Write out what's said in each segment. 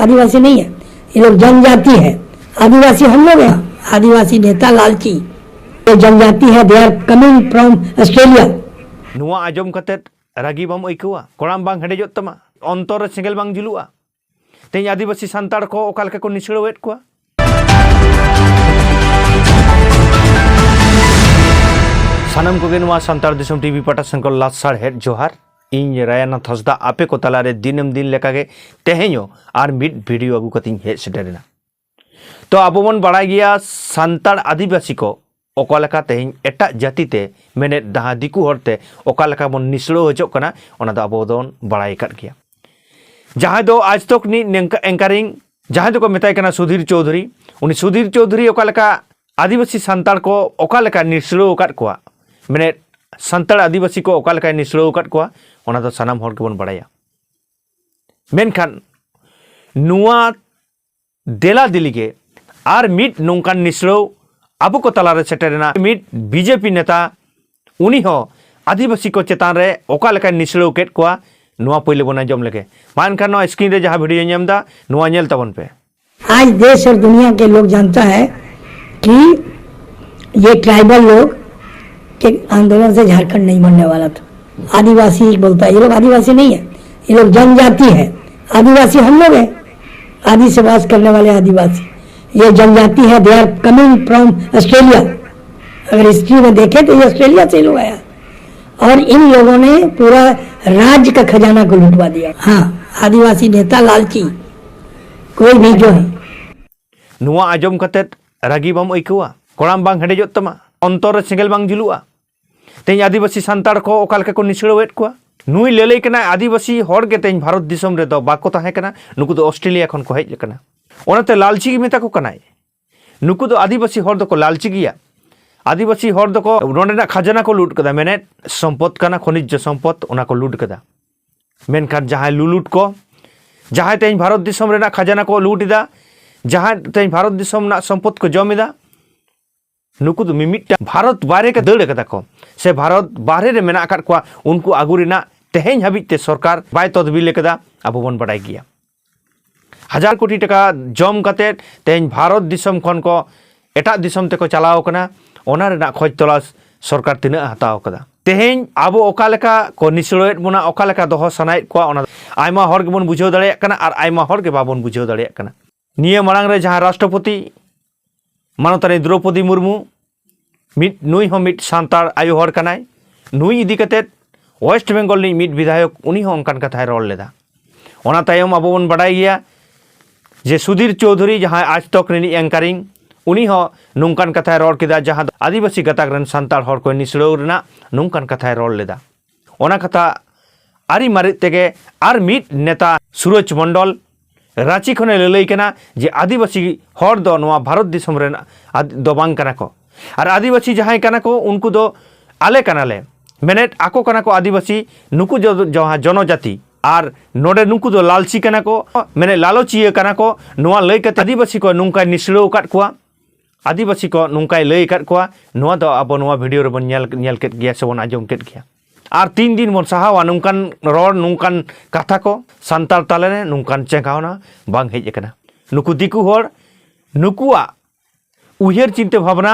आदिवासी नहीं है, ये लोग जनजाति है। आदिवासी हम लोग हैं, आदिवासी नेता लालची, ये जनजाति है, they are coming from Australia. नुआ आजम कते रागी बम ऐकवा कोड़ाम बांग हेडेजोत तमा अंतर रे सेंगेल बांग जुलुआ तेज आदिवासी सांताड़ को ओका लेका को निसड़वेद कोआ। सानम कोगे नुआ सांताड़ दिसम टीवी पाटासन को लासार हेड जोहार इन रायनाथ हंसदा आपे को तलारे दिनम दिन लेकागे तेहेñो आर मिड वीडियो अगु कतिñ हेज सेटेरेना। तो आबो बन बाड़ाय गिया सांताड़ आदिवासी को ओका लेका तेहेñ एटा जातिते मेने दहा दिकु हरते ओका लेका बन निसड़ो हजोग कना ओना दो आबो दोन बाड़ाय काट गिया। जहां दो आज तक नि एंकरिंग जहां दो को मेताय कना सुधीर चौधरी, उनी सुधीर चौधरी ओका लेका आदिवासी सांताड़ को ओका लेका निसड़ो काट कोआ मैंने सांताड़ आदिवासी को ओका लेका निसड़ो काट कोआ ओना दो सानाम हर के बन बाड़ाया। मेनखान नुआ देला दिलिगे आर मिट नोंकान निसड़ो आबो को तलारे सेटेरेना मिट बीजेपी नेता उनी हो आदिवासी को चेतान रे ओका लेका निसड़ो केट कोआ नुआ पहिले बना जम लगे मानखान नो स्क्रीन रे जहां वीडियो नेमदा नुआ नेल तबन पे। आज देश और दुनिया के लोग जानता है कि ये ट्राइबल लोग के आंदोलन से झारखंड नहीं बनने वाला था। आदिवासी बोलता है, ये लोग आदिवासी नहीं है, ये लोग जनजाति है। आदिवासी हम लोग हैं, आदि से वास करने वाले आदिवासी, ये जनजाति है, they are coming from Australia. अगर हिस्ट्री में देखें तो ये ऑस्ट्रेलिया से लोग आया और इन लोगों ने पूरा राज्य का खजाना को लुटवा दिया। हाँ, आदिवासी नेता लालची कोई भी जो है नुआ आजम कते रागी बम ऐकवा कोड़ाम बांग हेडेजोत तमा अंतर रे सेंगेल बांग जुलुआ तेज आदिवासी सांताड़ को ओका लेका को निसड़वेद कोआ। नुई लेलै कना आदिवासी हर के तेज भारत दिसम रे दो बाको ताहे कना नुकु दो ऑस्ट्रेलिया खन को हेज कना ओनाते लालची के मेता को कनाय। नुकु दो आदिवासी हर दो को लालची गिया। आदिवासी हर दो को नोडेना खजाना को लूट कदा मेने सम्पद कना खनिज सम्पद ओना को लूट कदा। मेनखान जहां लुलुट को जहां तेज भारत दिसम रेना खजाना को लूटिदा जहां तेज भारत दिसम ना सम्पद को जमिदा नुकु दो मिमिटा भारत बारे के दड़ कदा को से भारत बाहरे रे मेना आकाद कोआ उनको आगु रेना तेहेñ हाबिते सरकार बाय तदबिर कदा आबो बन बाडाय गिया। 1000 कोटी टाका जम कते तेहेñ भारत दिसम खन को एटा दिसम ते को चलाव कना ओना रेना खोज तलाश सरकार तिना हताव कदा। तेहेñ आबो ओका लेका को निसड़ोएद बोना ओका लेका दोहो सनायद कोआ ओना आयमा हर के बन बुझाव दाड़ेयाक कना आर आयमा हर के बाबन बुझाव दाड़ेयाक कना। निया मांग रे जहां राष्ट्रपति मानवतानी द्रौपदी मुर्मू मिट नुई हो मिट सांताड़ आयु हर कनाय नुई इदी कते वेस्ट बेंगल नि मिट विधायक उनी हो अंकान कथाय रol लेदा। ओना तायम आबो बन बाडाय गिया जे सुधीर चौधरी जहां आज तक रिनी एंकरिंग उनी हो नोंकान कथाय रol केदा जहां आदिवासी गताक रन सांताड़ हर को निसड़ो रेना नोंकान कथाय रol लेदा। ओना कथा आरी मारि तेगे आर मिट नेता सूरज मंडल रांची खने ललई कना जे आदिवासी हर दो नोआ भारत दिसम रेना दो बांग कना को और आदिवासी जहां कना को उनको दो आले कनाले मेनेट आको कना को आदिवासी नुकु जो जहां जनजाति और नोडे नुकु दो लालची कना को मेने लालची कना को नोआ लई कते आदिवासी को नुंका निसड़ो काट कोआ आदिवासी को नुंका लई काट कोआ नोआ दो अब नोआ वीडियो रे बन नेल केट गिया से बन आजम केट गिया और 3 दिन बन सहावा नुंकान रोड नुंकान कथा को सांताड़ ताले नुंकान चेंगावना बांग हेज कना। नुकु दिकु हर नुकुआ उहेर चिंता भावना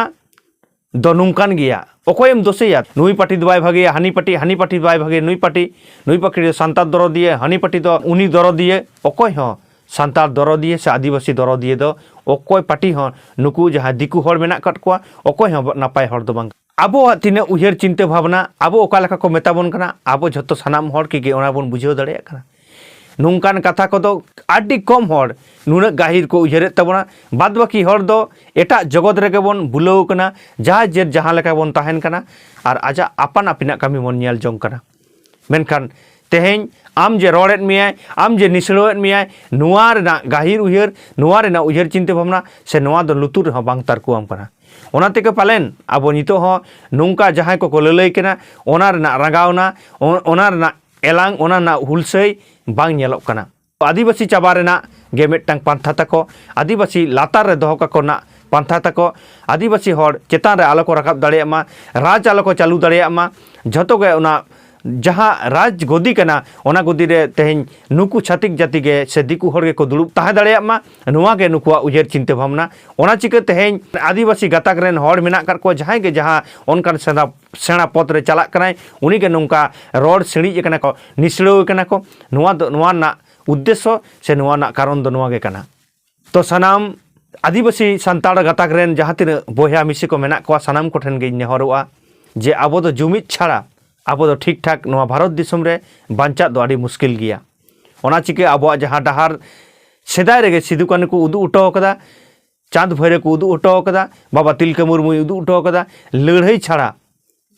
दो नुंकान गिया ओकोयम दोसेया नुई पार्टी दो बाय भागे हानी पार्टी बाय भागे नुई पार्टी सांताड़ दरो दिए हानी पार्टी दो उनी दरो दिए ओकोय हो सांताड़ दरो दिए से आदिवासी दरो दिए दो ओकोय पार्टी हो नुकु जहां दिकु हर मेना कट कोआ ओकोय हो नापाय हर दो बांग आबो तिने उहेर चिंता भावना आबो ओका लेका को मेताबन कना आबो झतो सानाम हर के ओना बन बुझाव दाड़ेया कना। नुंकान कथा को दो आडी कम हर नुना गाहिर को उहेर तबना बाद बाकी हर दो एटा जगत रेगे बन बुलाव कना जहां जे जहां लेका बन ताहेन कना और आजा आपान आपिना कामी बन नेल जंग कना। मेनखान तेहेñ आम जे रोड़ेद मियाय आम जे निसड़ोएद मियाय नुआ रेना गाहिर उहेर नुआ रेना उहेर चिंता भावना से नुआ दो लुतुर हो बांग तारकुआम कना। ओना तेके पालेन आबो नितो हो नुंका जहां को ललई कना ओना रेना रागावना ओना रेना एलांग ओना ना हुलसई बांग नेलोग कना। आदिवासी चाबा रेना गे मिदटांग पांथा ताको आदिवासी लातार रे दोहो काको ना पांथा ताको आदिवासी हर चेतान रे आलो को राकाब दाड़ेया मा राज आलो को चालू दाड़ेया मा झतो गे ओना जहाँ राज गदी कना ओना गदी रे तेहें नुकु छातिक जाति गे से दिकु हर गे को दुड़ुब ताहे दाड़ेया मा नुआ गे नुकुआ उयहर चिंता भावना ओना चिका तेहें आदिवासी गाताक रेन हर मेना कर को जहां गे जहां ओनकान सेना पद रे चलाक कनाय उनी गे नोंका रोड सिड़ी कना को निसड़ो कना को नुआ ना उद्देश्य से नुआ ना कारण दो नुआ गे कना तो सनाम आदिवासी सान्ताड़ गाताक रेन जहां तीन बोया मिसी को मेना को सनाम को ठेन गे नेहरोआ जे आबो दो जुमिद छाड़ा आबो दो ठीक ठाक नवा भारत दिसम रे बांचा दो आड़ी मुश्किल गिया ओना चिके आबो जहां डहार सेदाय रेगे सिदु कानु को उदु उटो कदा चांद भैरे को उदु उटो कदा बाबा तिलका मुर्मू उदु उटो कदा लड़ाई छाड़ा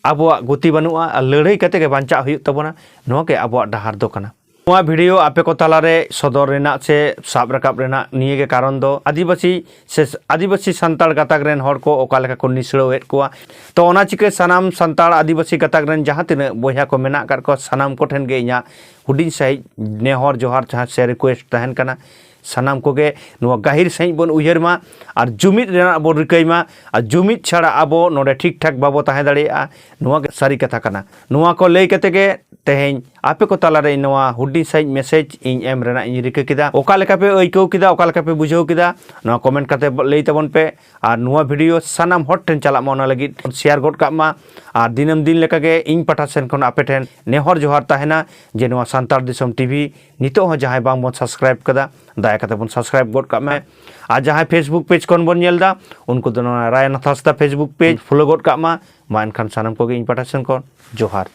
आबो गति बनुआ लड़ाई कते के बांचा हुयु तबना नवा के आबो डहार दो कना नवा वीडियो आपे को तालारे सदर रेना से साब रकाब रेना निये के कारण दो आदिवासी सान्ताड़ गाताक रेन हर को ओका लेका को निसड़ोएत कोआ तो ओना चिके सनाम सान्ताड़ आदिवासी गाताक रेन जहां तिना बोया को मेना कर को सनाम को ठेन गे इया हुडिन सही नेहर जोहार जहां से रिक्वेस्ट तहन कना सनाम को गे नुआ गाहिर सही बन उयहर मा और जुमिद रेना बो रिकई मा और जुमिद छाड़ा आबो नोडे ठीक ठाक बाबो ताहे दाड़ेया नुआ गे सारी कथा कना नुआ को लई कते गे तेहें आपे को तालारे नवा हुडी सही मैसेज इन एम रेना इन रिका किदा ओका लेका पे अइकौ किदा ओका लेका पे बुझाव किदा नवा कमेंट करते लई तबन पे और नवा वीडियो सनाम हॉट ठेन चला मोना लगी शेयर गोट का मा और दिनम दिन लेका गे इन पाठा सेन खन आपे ठेन नेहर जोहार ताहेना जे नवा सान्ताड़ दिसम टीवी नितो हो जहां बांग बोन सब्सक्राइब कदा दाया कते बोन सब्सक्राइब गोट का मा और जहां फेसबुक पेज कोन बोन नेलदा उनको दो रायनाथ हंसदा फेसबुक पेज फॉलो गोट का मा एनखान सनाम को गे इन पाठा सेन कोन जोहार।